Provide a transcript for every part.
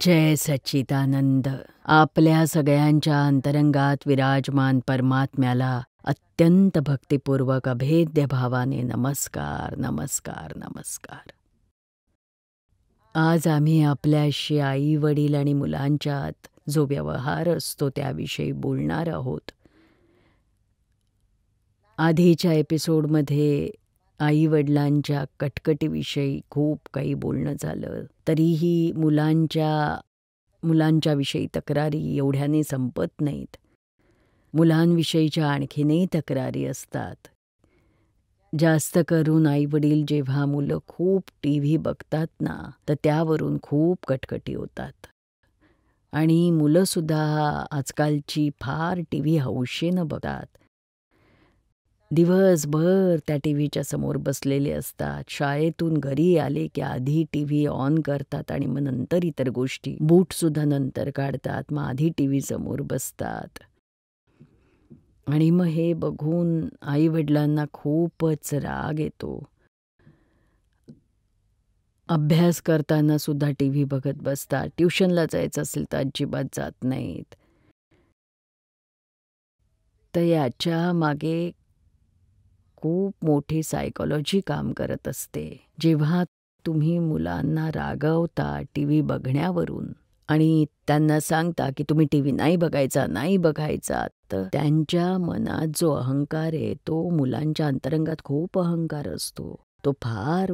जय सच्चिदानंद. आपल्या सगळ्यांच्या अंतरंगात विराजमान परमात्म्याला अत्यंत भक्तिपूर्वक अभेद्य भावाने नमस्कार नमस्कार नमस्कार. आज आम्ही आपल्याशी आई वडील आणि मुलांच्यात जो व्यवहार असतो त्याविषयी बोलणार आहोत. आधीच्या एपिसोडमध्ये आई वडिलांच्या कटकटीविषयी खूप काही बोलणं झालं. तरीही मुलांच्या विषयी तक्रारी एवढ्याने संपत नाहीत. मुलांविषयीच्या आणखीनही तक्रारी असतात. जास्त करून आईवडील जेव्हा मुलं खूप TV बघतात ना, तर त्यावरून खूप कटकटी होतात. आणि मुलंसुद्धा आजकालची फार TV हौशेनं बघतात. दिवसभर त्या TVच्या समोर बसलेले असतात. शाळेतून घरी आले की आधी TV ऑन करतात आणि मग नंतर इतर गोष्टी, बूटसुद्धा नंतर काढतात, मग आधी TV समोर बसतात. आणि मग हे बघून आईवडिलांना खूपच राग येतो. अभ्यास करताना सुद्धा TV बघत बसतात. ट्युशनला जायचं असेल तर अजिबात जात नाहीत. तर याच्या मागे खूप मोठी सायकॉलॉजी काम करत असते. जेव्हा तुम्ही मुलांना रागवता TV बघण्यावरून आणि त्यांना सांगता की तुम्ही TV नाही बघायचा, तर त्यांच्या मनात जो अहंकार आहे तो मुलांच्या अंतरंगात खूप अहंकार असतो. तो फार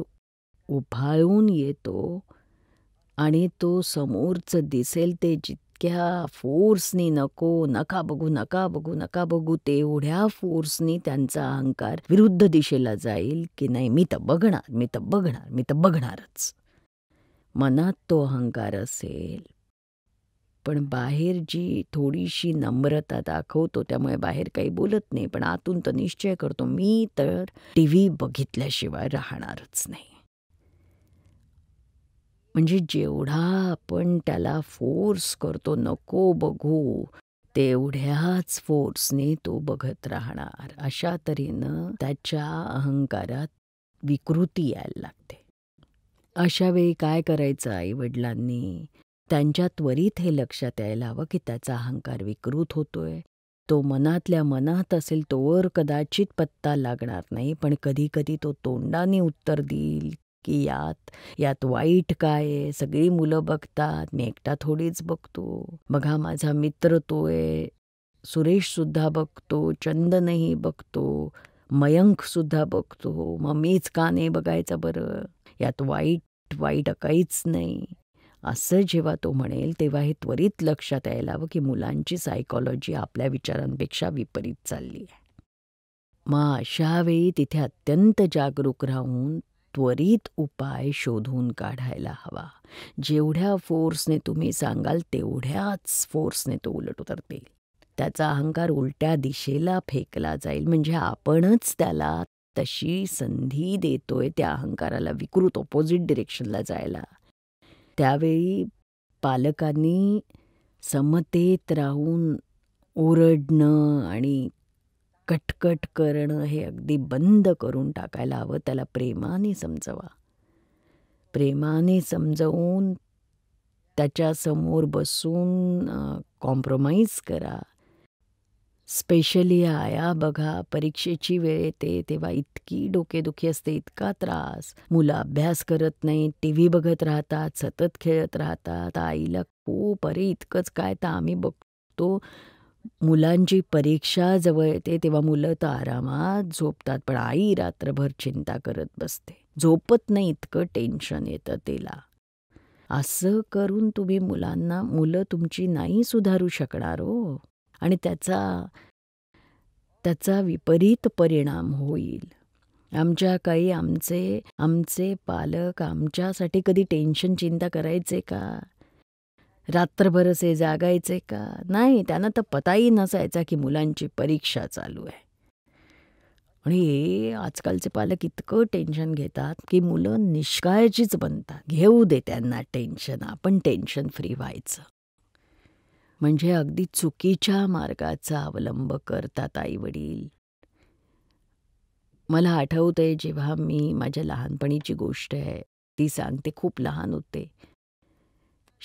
उफाळून येतो आणि तो समोरचं दिसेल ते जितक्या फोर्सनी नका बघू तेवढ्या फोर्सनी त्यांचा अहंकार विरुद्ध दिशेला जाईल की नाही मी तर बघणारच. मनात तो अहंकार असेल, पण बाहेर जी थोडीशी नम्रता दाखवतो त्यामुळे बाहेर काही बोलत नाही, पण आतून तर निश्चय करतो मी तर TV बघितल्याशिवाय राहणारच नाही. म्हणजे जेवढा आपण त्याला फोर्स करतो नको बघू, तेवढ्याच फोर्सने तो बघत राहणार. अशा तऱ्हेनं त्याच्या अहंकारात विकृती यायला लागते. अशा वेळी काय करायचं आईवडिलांनी? त्यांच्या त्वरित हे लक्षात यायला हवं की त्याचा अहंकार विकृत होतोय. तो मनातल्या मनात असेल तोवर कदाचित पत्ता लागणार नाही, पण कधी कधी तो तोंडाने उत्तर देईल की यात वाईट काय आहे? सगळी मुलं बघतात, मी एकटा थोडीच बघतो. बघा माझा मित्र तो आहे, सुरेशसुद्धा बघतो, चंदनही बघतो, मयंकसुद्धा बघतो, मग मीच का नाही बघायचं बरं? यात वाईट काहीच नाही. असं जेव्हा तो म्हणेल तेव्हा हे त्वरित लक्षात यायला हवं की मुलांची सायकॉलॉजी आपल्या विचारांपेक्षा विपरीत चालली आहे. मग अशा वेळी तिथे अत्यंत जागरूक राहून त्वरित उपाय शोधून काढायला हवा. जेवढ्या फोर्सने तुम्ही सांगाल तेवढ्याच फोर्सने तो उलट उतरतील. त्याचा अहंकार उलट्या दिशेला फेकला जाईल. म्हणजे आपणच त्याला तशी संधी देतोय त्या अहंकाराला विकृत ऑपोजिट डिरेक्शनला जायला. त्यावेळी पालकांनी समतेत राहून ओरडणं आणि कटकट करणं हे अगदी बंद करून टाकायला हवं. त्याला प्रेमाने समजवा. प्रेमाने समजवून त्याच्यासमोर बसून कॉम्प्रोमाइज करा. स्पेशली आया बघा, परीक्षेची वेळ येते तेव्हा इतकी डोकेदुखी असते, इतका त्रास. मुलं अभ्यास करत नाही, TV बघत राहतात, सतत खेळत राहतात. आईला खूप अरे इतकंच काय, तर आम्ही बघतो मुलांची परीक्षा जवळ येते तेव्हा मुलं तर आरामात झोपतात, पण आई रात्रभर चिंता करत बसते. झोपत नाही, इतकं टेन्शन येतं तिला. असं करून तुम्ही मुलं तुमची नाही सुधारू शकणार हो. आणि त्याचा विपरीत परिणाम होईल. आमच्या काही आमचे पालक आमच्यासाठी कधी टेन्शन चिंता करायचे का? रात्रभर असे जागायचे का? नाही, त्यांना तर पताही नसायचा की मुलांची परीक्षा चालू आहे. आणि हे आजकालचे पालक इतकं टेन्शन घेतात की मुलं निष्काळजीच बनतात. घेऊ दे त्यांना टेन्शन, आपण टेन्शन फ्री व्हायचं. म्हणजे अगदी चुकीच्या मार्गाचा अवलंब करतात आईवडील. मला आठवतंय जेव्हा मी माझ्या लहानपणीची गोष्ट आहे ती सांगते. खूप लहान होते.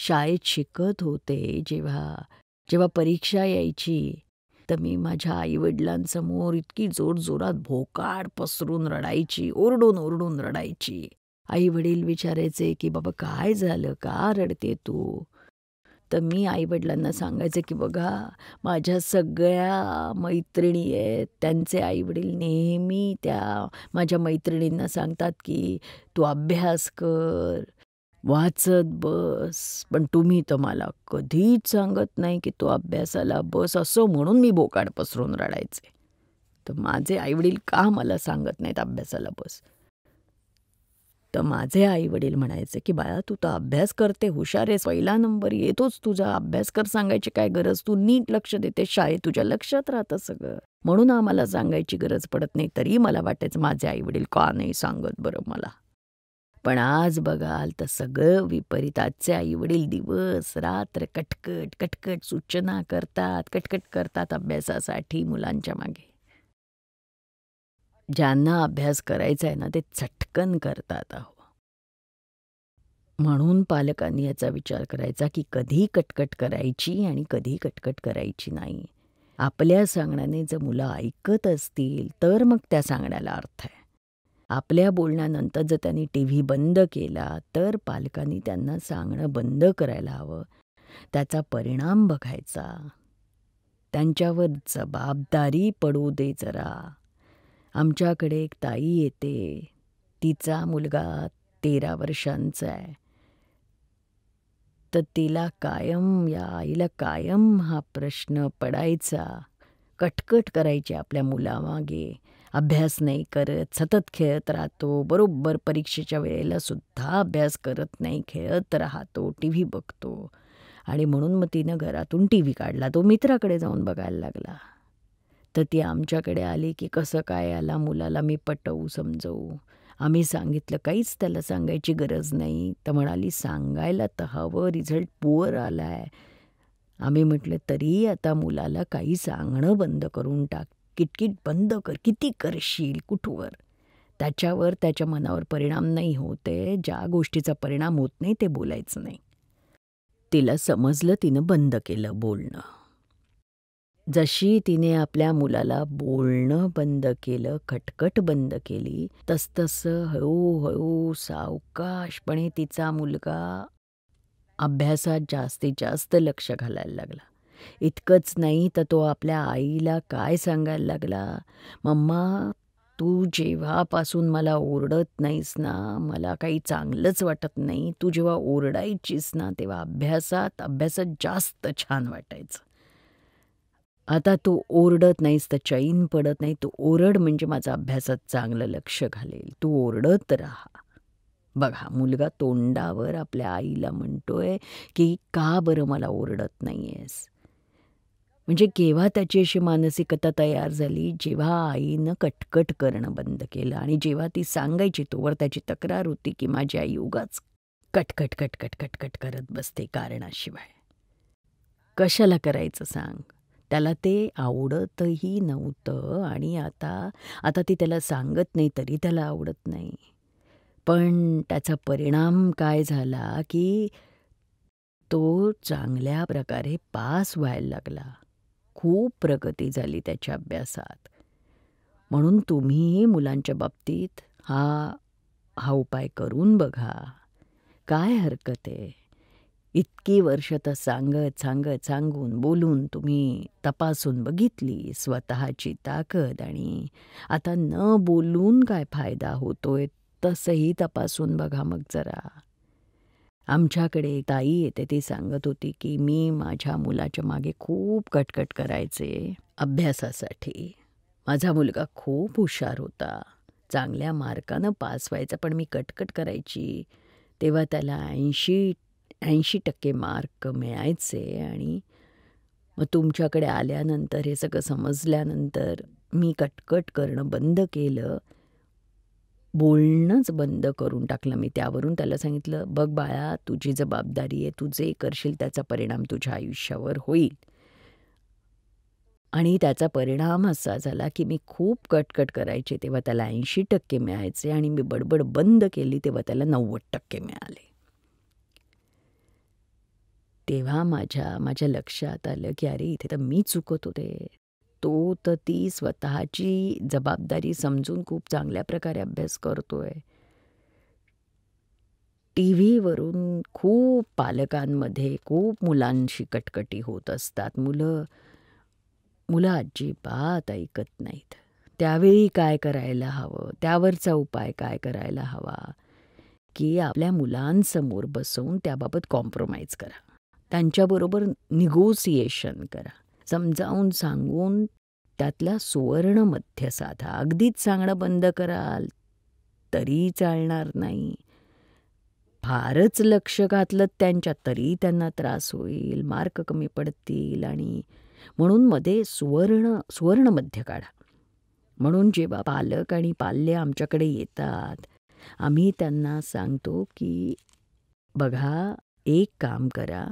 शाळेत शिकत होते जेव्हा जेव्हा परीक्षा यायची, तर मी माझ्या आईवडिलांसमोर इतकी जोरजोरात भोकाड पसरून रडायची, ओरडून ओरडून रडायची. आई-वडील विचारायचे, की "बाबा काय झालं? का रडते तू?" तर मी आई-वडिलांना सांगायचे, की "बघा, माझ्या सगळ्या मैत्रिणी आहेत, त्यांचे आई-वडील नेहमी त्या माझ्या मैत्रिणींना सांगतात, की तू अभ्यास कर, वाचत बस. पण तुम्ही तर मला कधीच सांगत नाही, की तू अभ्यासाला बस." असं म्हणून मी बोकाड पसरून रडायचे. तर माझे आई-वडील का मला सांगत नाहीत अभ्यासाला बस? तर माझे आई-वडील म्हणायचे, की "बाळा तू तर अभ्यास करते, हुशार आहेस, पहिला नंबर येतोच तुझा, अभ्यास कर सांगायची काय गरज? तू नीट लक्ष देते शाळेत, तुझ्या लक्षात राहतं सगळं. म्हणून आम्हाला सांगायची गरज पडत नाही." तरी मला वाटायचं माझे आई-वडील का नाही सांगत बरं मला? पण आज बघाल तर सगळं विपरीत. आजचे आई-वडील दिवस-रात्र कटकट, कटकट सूचना करतात, कटकट करतात अभ्यासासाठी मुलांच्या मागे. ज्यांना अभ्यास करायचा आहे ना, ते चटकन करतात अहो. म्हणून पालकांनी याचा विचार करायचा, की कधी कटकट करायची आणि कधी कटकट करायची नाही. आपल्या सांगण्याने जर मुलं ऐकत असतील, तर मग त्या सांगण्याला अर्थ आहे. आपल्या बोलण्यानंतर जर त्यांनी टीव्ही बंद केला, तर पालकांनी त्यांना सांगणं बंद करायला हवं. त्याचा परिणाम बघायचा. त्यांच्यावर जबाबदारी पडू दे जरा. आमच्याकडे एक ताई येते. तिचा मुलगा 13 वर्षांचा आहे. तर तिला कायम या आईला कायम हा प्रश्न पडायचा. कटकट करायची आपल्या मुलामागे. अभ्यास नाही करत, सतत खेळत राहतो. बरोबर परीक्षेच्या वेळेला सुद्धा अभ्यास करत नाही, खेळत राहतो, टीव्ही बघतो. आणि म्हणून मग तिनं घरातून टीव्ही काढला. तो मित्राकडे जाऊन बघायला लागला. तर ती आमच्याकडे आली, की कसं काय याला मुलाला मी पटवू, समजवू. आम्ही सांगितलं, काहीच त्याला सांगायची गरज नाही. तर म्हणाली, सांगायला तर हवं, रिझल्ट पुअर आलाय. आम्ही म्हटलं, तरी आता मुलाला काही सांगणं बंद करून टाक. किटकिट बंद कर. किती करशील, कुठवर? त्याच्यावर त्याच्या मनावर परिणाम नाही होते. ज्या गोष्टीचा परिणाम होत नाही ते बोलायचं नाही. तिला समजलं, तिनं बंद केलं बोलणं. जशी तिने आपल्या मुलाला बोलणं बंद केलं, खटखट बंद केली, तसतसं हळूहळू सावकाशपणे तिचा मुलगा अभ्यासात जास्तीत जास्त लक्ष घालायला लागला. इतकंच नाही तर तो आपल्या आईला काय सांगायला लागला, "मम्मा, तू जेव्हापासून मला ओरडत नाहीस ना, मला काही चांगलंच वाटत नाही. तू जेव्हा ओरडायचीस ना, तेव्हा अभ्यासात जास्त छान वाटायचं. आता तू ओरडत नाहीस तर चैन पडत नाही. तू ओरड म्हणजे माझं अभ्यासात चांगलं लक्ष घालेल. तू ओरडत राहा." बघा, मुलगा तोंडावर आपल्या आईला म्हणतोय, की "का बरं मला ओरडत नाहीयेस?" म्हणजे केव्हा त्याची अशी मानसिकता तयार झाली, जेव्हा आईनं कटकट करणं बंद केलं आणि जेव्हा ती सांगायची तोवर त्याची तक्रार होती, की माझी आई उगाच कटकट, कटकट, कटकट करत बसते कारणाशिवाय. कशाला करायचं सांग? त्याला ते आवडतही नव्हतं आणि आता आता ती त्याला सांगत नाही तरी त्याला आवडत नाही. पण त्याचा परिणाम काय झाला, की तो चांगल्या प्रकारे पास व्हायला लागला. खूप प्रगती झाली त्याच्या अभ्यासात. म्हणून तुम्हीही मुलांच्या बाबतीत हा हा उपाय करून बघा. काय हरकत आहे? इतकी वर्ष तर सांगून, बोलून तुम्ही तपासून बघितली स्वतःची ताकद आणि आता न बोलून काय फायदा होतोय, तसंही तपासून बघा मग जरा. आमच्याकडे एक ताई येते, ती सांगत होती, की मी माझ्या मुलाच्या मागे खूप कटकट करायचे अभ्यासासाठी. माझा मुलगा खूप हुशार होता. चांगल्या मार्कानं पास व्हायचा, पण मी कटकट करायची. तेव्हा त्याला 80% मार्क मिळायचे आणि मग तुमच्याकडे आल्यानंतर हे सगळं समजल्यानंतर मी कटकट करणं बंद केलं. बोलणंच बंद करून टाकलं मी. त्यावरून त्याला सांगितलं, "बघ बाळा, तुझी जबाबदारी आहे. तू जे करशील त्याचा परिणाम तुझ्या आयुष्यावर होईल." आणि त्याचा परिणाम असा झाला, की मी खूप कटकट करायचे तेव्हा त्याला 80% मिळायचे आणि मी बडबड बंद केली तेव्हा त्याला 90% मिळाले. तेव्हा माझ्या लक्षात आलं की अरे इथे तर मी चुकत होते. तो तर ती स्वतःची जबाबदारी समजून खूप चांगल्या प्रकारे अभ्यास करतोय. टीव्हीवरून खूप पालकांमध्ये खूप मुलांशी कटकटी होत असतात. मुलं अजिबात ऐकत नाहीत. त्यावेळी काय करायला हवं? त्यावरचा उपाय काय करायला हवा? की आपल्या मुलांसमोर बसवून त्याबाबत कॉम्प्रोमाइज करा. त्यांच्याबरोबर निगोसिएशन करा. समजावून सांगून त्यातला सुवर्ण मध्य साधा. अगदीच सांगणं बंद कराल तरी चालणार नाही. फारच लक्ष घातलं त्यांच्यात तरी त्यांना त्रास होईल, मार्क कमी पडतील आणि म्हणून मध्ये सुवर्ण मध्य काढा. म्हणून जेव्हा पालक आणि पाल्य आमच्याकडे येतात, आम्ही त्यांना सांगतो की बघा एक काम करा,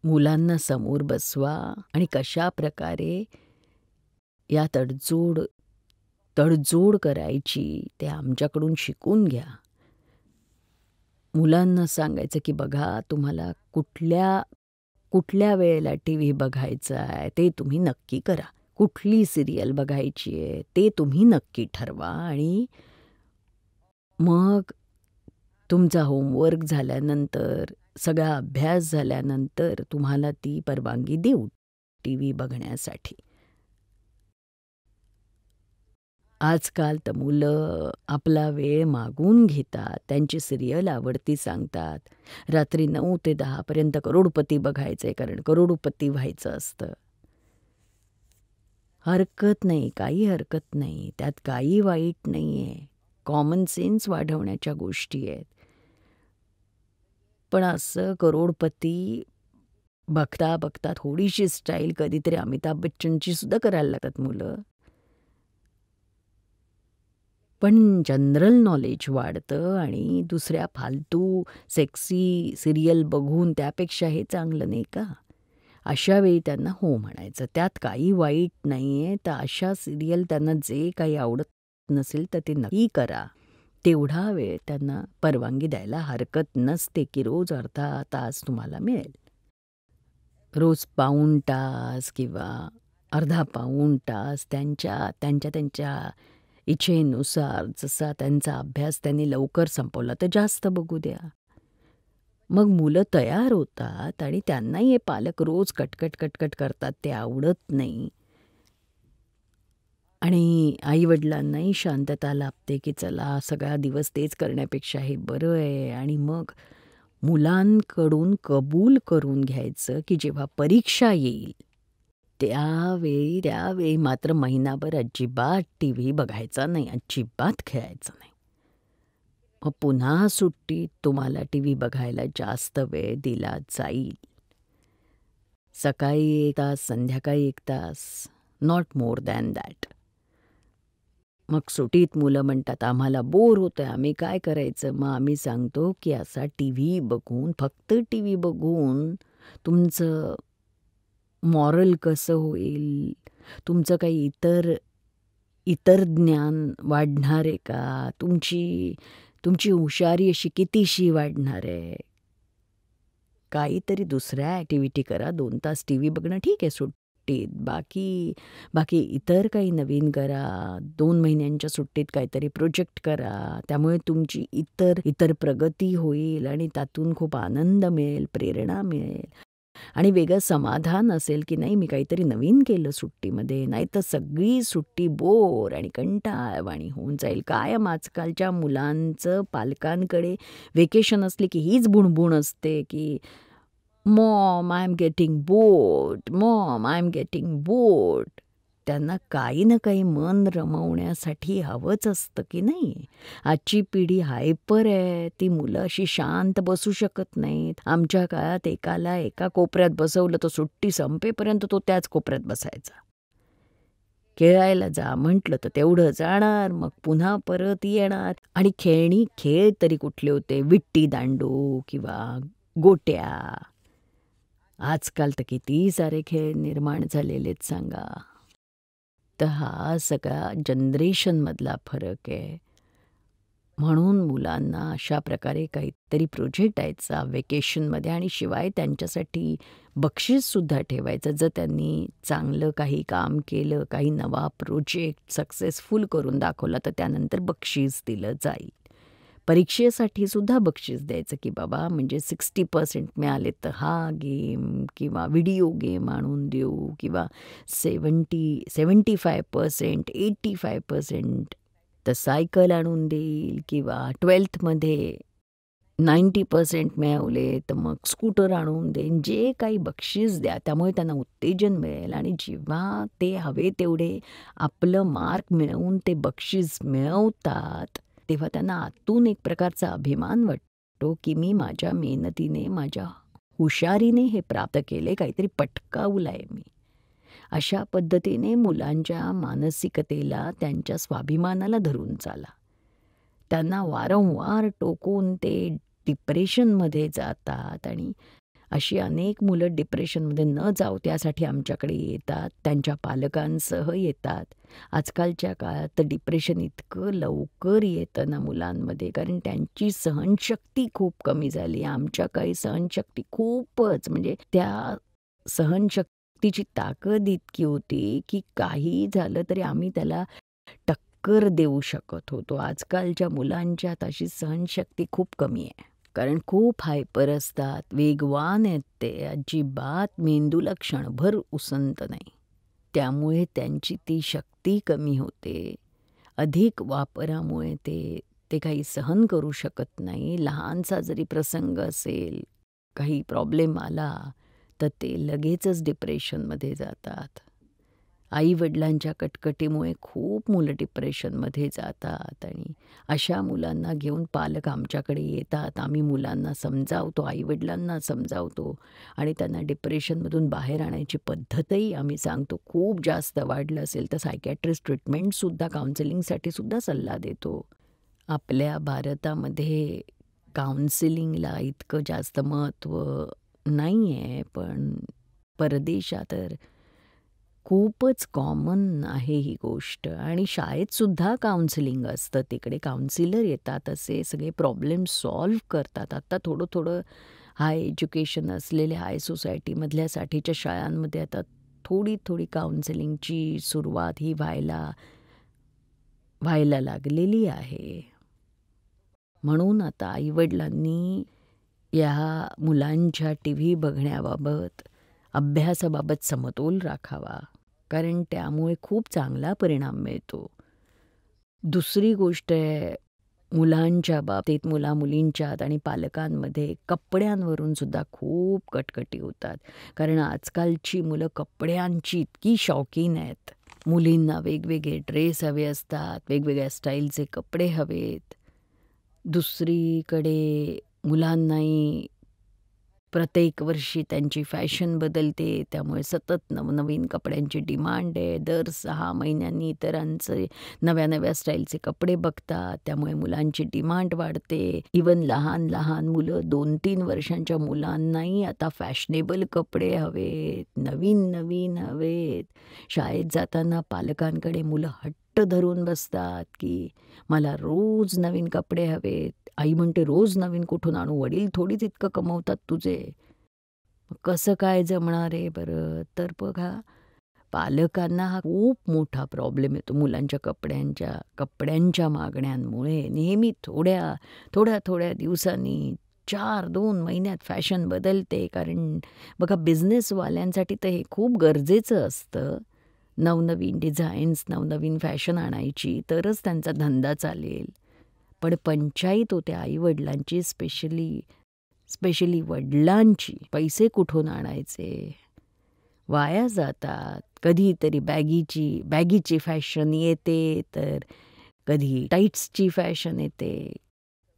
मुलांना समोर बसवा आणि कशा प्रकारे या तडजोड करायची ते आमच्याकडून शिकून घ्या. मुलांना सांगायचं की बघा तुम्हाला कुठल्या वेळेला टीव्ही बघायचा आहे ते तुम्ही नक्की करा. कुठली सिरियल बघायची आहे ते तुम्ही नक्की ठरवा आणि मग तुमचा होमवर्क झाल्यानंतर, सगळा अभ्यास झाल्यानंतर तुम्हाला ती परवानगी देऊ टीव्ही बघण्यासाठी. आजकाल तर मुलं आपला वेळ मागून घेतात. त्यांची सिरियल आवडती सांगतात. रात्री 9 ते 10 पर्यंत करोडपती बघायचंय कारण करोडपती व्हायचं असतं. हरकत नाही, काही हरकत नाही. त्यात काही वाईट नाहीये. कॉमन सेन्स वाढवण्याच्या गोष्टी आहेत. पण असं करोडपती बघता बघता थोडीशी स्टाईल कधीतरी अमिताभ बच्चनची सुद्धा करायला लागतात मुलं. पण जनरल नॉलेज वाढतं आणि दुसऱ्या फालतू सेक्सी सिरियल बघून त्यापेक्षा हे चांगलं नाही का? अशा वेळी त्यांना हो म्हणायचं. त्यात काही वाईट नाहीये. तर अशा सिरियल त्यांना जे काही आवडत नसेल तर ते नक्की करा. तेवढा वेळ त्यांना परवानगी द्यायला हरकत नसते की रोज अर्धा तास तुम्हाला मिळेल. रोज पाऊण तास किंवा अर्धा पाऊण तास त्यांच्या इच्छेनुसार जसा त्यांचा अभ्यास त्यांनी लवकर संपवला तर जास्त बघू द्या. मग मुलं तयार होतात आणि त्यांनाही हे पालक रोज कटकट करतात ते आवडत नाही. आणि आईवडिलांनाही शांतता लाभते की चला सगळा दिवस तेच करण्यापेक्षा हे बरं आहे. आणि मग मुलांकडून कबूल करून घ्यायचं की जेव्हा परीक्षा येईल त्यावेळी मात्र महिनाभर अजिबात टीव्ही बघायचा नाही, अजिबात खेळायचं नाही. मग पुन्हा सुट्टीत तुम्हाला टीव्ही बघायला जास्त वेळ दिला जाईल. सकाळी 1 तास, संध्याकाळी 1 तास, नॉट मोर दॅन दॅट. मग सुट्टीत मुलं म्हणतात आम्हाला बोर होतंय, आम्ही काय करायचं? मग आम्ही सांगतो की असा टीव्ही बघून, फक्त टीव्ही बघून तुमचं मॉरल कसं होईल? तुमचं काही इतर ज्ञान वाढणार आहे का? तुमची हुशारी अशी कितीशी वाढणार आहे? काहीतरी दुसऱ्या ॲक्टिव्हिटी करा. 2 तास टीव्ही बघणं ठीक आहे सुट्टीत. बाकी इतर काही नवीन करा. 2 महिन्यांच्या सुट्टीत काहीतरी प्रोजेक्ट करा. त्यामुळे तुमची इतर प्रगती होईल आणि त्यातून खूप आनंद मिळेल, प्रेरणा मिळेल आणि वेगळं समाधान असेल की नाही मी काहीतरी नवीन केलं सुट्टीमध्ये. नाहीतर सगळी सुट्टी बोर आणि कंटाळवाणी होऊन जाईल. कायम आजकालच्या मुलांचं पालकांकडे वेकेशन असली की हीच बुणबुण असते की mom I am getting bored, mom I am getting bored. त्यांना काही ना काही मन रमवण्यासाठी हवंच असतं की नाही. आजची पिढी हायपर आहे. ती मुलं अशी शांत बसू शकत नाहीत. आमच्या काळात एकाला एका कोपऱ्यात बसवलं तर सुट्टी संपेपर्यंत तो त्याच कोपऱ्यात बसायचा. खेळायला जा म्हटलं तर तेवढं जाणार, मग पुन्हा परत येणार. आणि खेळ तरी कुठले होते? विट्टी दांडू किंवा गोट्या. आजकाल तर किती सारे खेळ निर्माण झालेलेत सांगा. तर हा सगळा जनरेशनमधला फरक आहे. म्हणून मुलांना अशा प्रकारे काहीतरी प्रोजेक्ट द्यायचा वेकेशनमध्ये आणि शिवाय त्यांच्यासाठी बक्षीससुद्धा ठेवायचं. जर त्यांनी चांगलं काही काम केलं, काही नवा प्रोजेक्ट सक्सेसफुल करून दाखवला तर त्यानंतर बक्षीस दिलं जाईल. परीक्षेसाठी सुद्धा बक्षीस द्यायचं की बाबा म्हणजे 60% मिळाले तर हा गेम किंवा व्हिडिओ गेम आणून देऊ किंवा 75% 85% तर सायकल आणून देईल किंवा 12thमध्ये 90% मिळवले तर मग स्कूटर आणून देईन. जे काही बक्षीस द्या त्यामुळे त्यांना उत्तेजन मिळेल आणि जेव्हा ते हवे तेवढे आपलं मार्क मिळवून ते बक्षीस मिळवतात तेव्हा त्यांना आतून एक प्रकारचा अभिमान वाटतो की मी माझ्या मेहनतीने माझ्या हुशारीने हे प्राप्त केले, काहीतरी पटकावलं आहे मी. अशा पद्धतीने मुलांच्या मानसिकतेला त्यांच्या स्वाभिमानाला धरून चाला. त्यांना वारंवार टोकून ते डिप्रेशनमध्ये जातात आणि अशी अनेक मुलं डिप्रेशनमध्ये न जाऊ त्यासाठी आमच्याकडे येतात, त्यांच्या पालकांसह येतात. आजकालच्या काळात तर डिप्रेशन इतकं लवकर येतं ना मुलांमध्ये कारण त्यांची सहनशक्ती खूप कमी झाली. आमच्या काळी सहनशक्ती खूपच म्हणजे त्या सहनशक्तीची ताकद इतकी होती की काही झालं तरी आम्ही त्याला टक्कर देऊ शकत होतो. आजकालच्या मुलांच्यात अशी सहनशक्ती खूप कमी आहे. कारण खूप हायपर असतात, वेगवान आहेत ते, अजिबात मेंदूला क्षणभर उसंत नाही. त्यामुळे त्यांची ती शक्ती कमी होते. अधिक वापरामुळे ते काही सहन करू शकत नाही. लहानसा जरी प्रसंग असेल, काही प्रॉब्लेम आला तर ते लगेचच डिप्रेशनमध्ये जातात. आई-वडिलांच्या कटकटीमुळे खूप मुलं डिप्रेशनमध्ये जातात आणि अशा मुलांना घेऊन पालक आमच्याकडे येतात. आम्ही मुलांना समजावतो, आई-वडिलांना समजावतो आणि त्यांना डिप्रेशनमधून बाहेर आणायची पद्धतही आम्ही सांगतो. खूप जास्त वाढलं असेल तर सायकॅट्रिस्ट ट्रीटमेंटसुद्धा काउन्सिलिंगसाठी सुद्धा सल्ला देतो. आपल्या भारतामध्ये काउन्सिलिंगला इतकं जास्त महत्त्व नाही आहे, पण परदेशात तर खूपच कॉमन आहे ही गोष्ट आणि शाळेतसुद्धा काउन्सिलिंग असतं. तिकडे काउन्सिलर येतात, असे सगळे प्रॉब्लेम सॉल्व्ह करतात. आता थोडं हाय एज्युकेशन असलेल्या हाय सोसायटीमधल्यासाठीच्या शाळांमध्ये आता थोडी काउन्सिलिंगची सुरुवात ही व्हायला लागलेली आहे. म्हणून आता आईवडिलांनी या मुलांच्या TV बघण्याबाबत, अभ्यासाबाबत समतोल राखावा कारण त्यामुळे खूप चांगला परिणाम मिळतो. दुसरी गोष्ट आहे मुलांच्या बाबतीत, मुला-मुलींच्यात आणि पालकांमध्ये कपड्यांवरून सुद्धा खूप कटकटी होतात. कारण आजकालची मुलं कपड्यांची इतकी शौकीन आहेत. मुलींना वेगवेगळे ड्रेस हवे असतात, वेगवेगळ्या स्टाईलचे कपडे हवेत. दुसरीकडे मुलांनाही प्रत्येक वर्षी त्यांची फॅशन बदलते त्यामुळे सतत नवनवीन कपड्यांची डिमांड आहे. दर 6 महिन्यांनी इतरांचे नव्या स्टाईलचे कपडे बघतात त्यामुळे मुलांची डिमांड वाढते. इवन लहान मुलं 2-3 वर्षांच्या मुलांनाही आता फॅशनेबल कपडे हवेत, नवीन हवेत. शाळेत जाताना पालकांकडे मुलं हट्ट धरून बसतात की मला रोज नवीन कपडे हवेत. आई म्हणते रोज नवीन कुठून आणू, वडील थोडीच इतकं कमवतात तुझे, कसं काय जमणार आहे बरं. तर बघा पालकांना हा खूप मोठा प्रॉब्लेम येतो मुलांच्या कपड्यांच्या मागण्यांमुळे. नेहमी थोड्या दिवसांनी 2 महिन्यात फॅशन बदलते. कारण बघा बिझनेसवाल्यांसाठी तर हे खूप गरजेचं असतं. नवनवीन डिझाईन्स, नवनवीन फॅशन आणायची तरच त्यांचा धंदा चालेल. पण पंचाईत होते आईवडिलांची, स्पेशली वडिलांची. पैसे कुठून आणायचे, वाया जातात. कधीतरी बॅगीची फॅशन येते, तर कधी टाईट्सची फॅशन येते,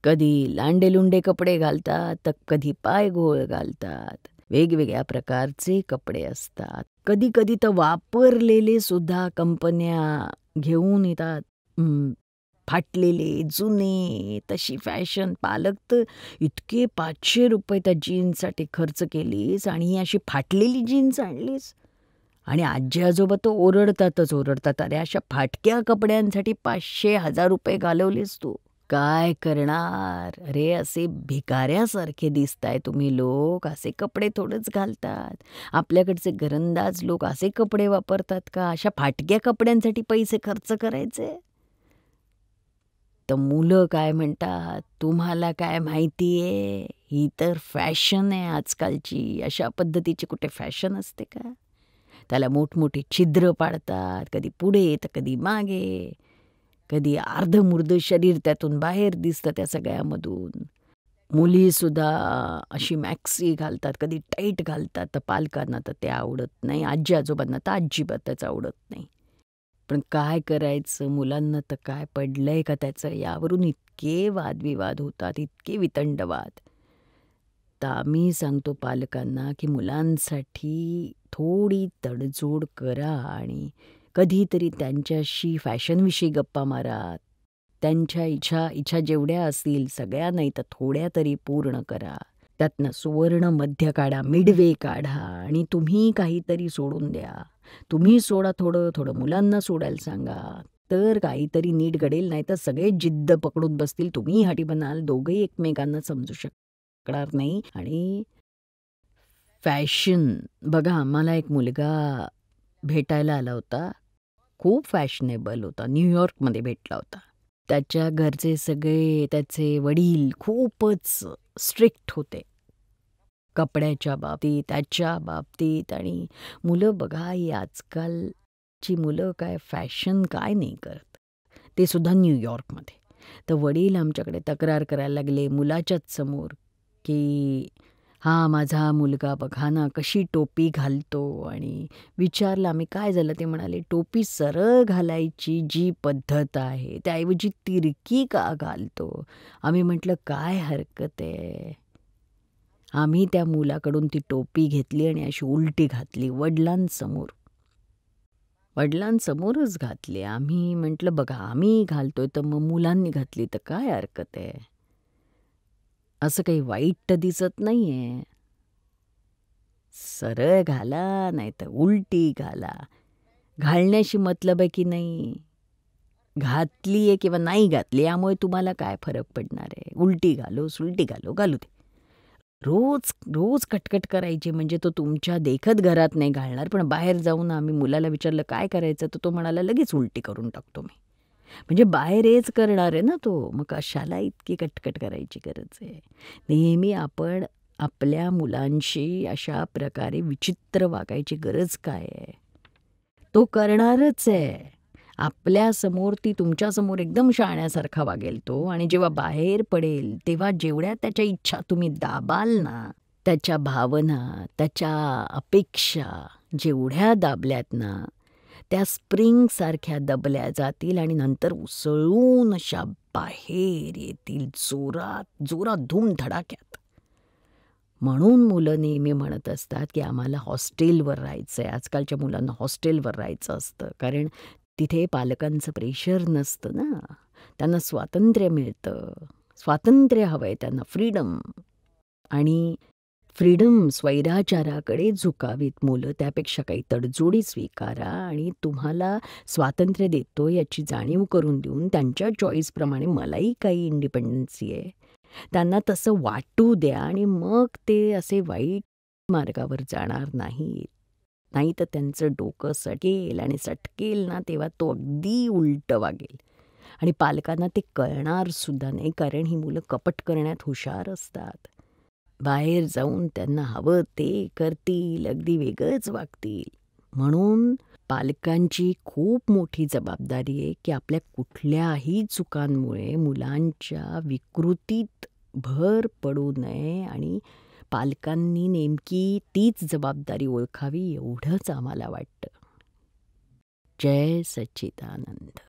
कधी लांडेलुंडे कपडे घालतात, तर कधी पायघोळ घालतात. वेगवेगळ्या प्रकारचे कपडे असतात. कधी तर वापरलेले सुद्धा कंपन्या घेऊन येतात. फाटलेले, जुने, तशी फॅशन. पालक तर इतके ₹500 त्या जीन्ससाठी खर्च केलीस आणि ही अशी फाटलेली जीन्स आणलीस. आणि आजी-आजोबा तर ओरडतात. अरे अशा फाटक्या कपड्यांसाठी ₹500-1000 घालवलेस तू. काय करणार? अरे असे भिकाऱ्यासारखे दिसताय तुम्ही लोक, असे कपडे थोडेच घालतात. आपल्याकडचे घरंदाज लोक असे कपडे वापरतात का? अशा फाटक्या कपड्यांसाठी पैसे खर्च करायचे? तर मुलं काय म्हणतात, तुम्हाला काय माहितीये, ही तर फॅशन आहे आजकालची. अशा पद्धतीची कुठे फॅशन असते का? त्याला मोठमोठी छिद्र पाडतात, कधी पुढे तर कधी मागे, कधी अर्धमुर्ध शरीर त्यातून बाहेर दिसतं त्या सगळ्यामधून. मुलीसुद्धा अशी मॅक्सी घालतात, कधी टाईट घालतात, तर पालकांना तर ते आवडत नाही, आजी आजोबांना तर अजिबातच आवडत नाही. पण काय करायचं, मुलांना तर काय पडलंय का त्याचं, यावरून इतके वादविवाद होतात, इतके वितंडवाद. तर आम्ही सांगतो पालकांना की मुलांसाठी थोडी तडजोड करा आणि कधीतरी त्यांच्याशी फॅशनविषयी गप्पा मारा. त्यांच्या इच्छा इच्छा जेवढ्या असतील सगळ्या नाही तर थोड्या तरी पूर्ण करा. त्यातनं सुवर्ण मध्य काढा, मिडवे काढा आणि तुम्ही काहीतरी सोडून द्या. तुम्ही सोडा थोडं, थोडं मुलांना सोडायला सांगा. तर काहीतरी नीट घडेल, नाही तर सगळे जिद्द पकडून बसतील. तुम्ही हटी बनाल, दोघंही एकमेकांना समजू शकणार नाही. आणि फॅशन बघा, आम्हाला एक मुलगा भेटायला आला होता. खूप फॅशनेबल होता. न्यूयॉर्कमध्ये भेटला होता. त्याच्या घरचे सगळे, त्याचे वडील खूपच स्ट्रिक्ट होते कपड्याच्या बाबतीत, त्याच्या बाबतीत. आणि मुलं बघा, ही आजकालची मुलं काय फॅशन काय नाही करत, ते सुद्धा न्यूयॉर्कमध्ये. तर वडील आमच्याकडे तक्रार करायला लागले मुलाच्याच समोर की हा माझा मुलगा बघा ना कशी टोपी घालतो. आणि विचारलं आम्ही काय झालं, ते म्हणाले टोपी सरळ घालायची जी पद्धत आहे त्याऐवजी तिरकी का घालतो. आम्ही म्हटलं काय हरकत आहे. आम्ही त्या मुलाकडून ती टोपी घेतली आणि अशी उलटी घातली वडिलांसमोर. वडिलांसमोरच घातली. आम्ही म्हटलं बघा आम्ही घालतोय तर मग मुलांनी घातली तर काय हरकत आहे. असं काही वाईट तर दिसत नाहीये. सरळ घाला नाही तर उलटी घाला. घालण्याशी मतलब आहे की नाही. घातली आहे किंवा नाही घातली यामुळे तुम्हाला काय फरक पडणार आहे. उलटी घालो सुलटी घालो घालू दे. रोज रोज कटकट करायची म्हणजे तो तुमच्या देखत घरात नाही घालणार, पण बाहेर जाऊन आम्ही मुलाला विचारलं काय करायचं, तर तो म्हणाला लगेच उलटी करून टाकतो मी. म्हणजे बाहेर हेच करणार आहे ना तो, मग कशाला इतकी कटकट करायची गरज आहे. नेहमी आपण आपल्या मुलांशी अशा प्रकारे विचित्र वागायची गरज काय आहे. तो करणारच आहे. आपल्यासमोर ती तुमच्यासमोर एकदम शहाण्यासारखा वागेल तो, आणि जेव्हा बाहेर पडेल तेव्हा जेवढ्या त्याच्या इच्छा तुम्ही दाबाल ना, त्याच्या भावना, त्याच्या अपेक्षा जेवढ्या दाबल्यात ना, त्या स्प्रिंगसारख्या दबल्या जातील आणि नंतर उसळून अशा बाहेर येतील जोरात, जोरात धूमधडाक्यात. म्हणून मुलं नेहमी म्हणत असतात की आम्हाला हॉस्टेलवर राहायचं आहे. आजकालच्या मुलांना हॉस्टेलवर राहायचं असतं, कारण तिथे पालकांचं प्रेशर नसतं ना. त्यांना स्वातंत्र्य मिळतं. स्वातंत्र्य हवं आहे त्यांना, फ्रीडम. आणि फ्रीडम स्वैराचाराकडे झुकावीत मुलं, त्यापेक्षा काही तडजोडी स्वीकारा आणि तुम्हाला स्वातंत्र्य देतो याची जाणीव करून देऊन त्यांच्या चॉईसप्रमाणे मलाही काही इंडिपेंडन्सी आहे त्यांना तसं वाटू द्या, आणि मग ते असे वाईट मार्गावर जाणार नाहीत. नाही तर त्यांचं डोकं सटेल आणि सटकेल ना, तेव्हा तो अगदी उलटं वागेल. आणि पालकांना ते कळणार सुद्धा नाही, कारण ही मुलं कपट करण्यात हुशार असतात. बाहेर जाऊन त्यांना हवं ते करतील, अगदी वेगळंच वागतील. म्हणून पालकांची खूप मोठी जबाबदारी आहे की आपल्या कुठल्याही चुकांमुळे मुलांच्या विकृतीत भर पडू नये, आणि पालकांनी नेमकी तीच जबाबदारी ओळखावी एवढंच आम्हाला वाटतं. जय सच्चिदानंद.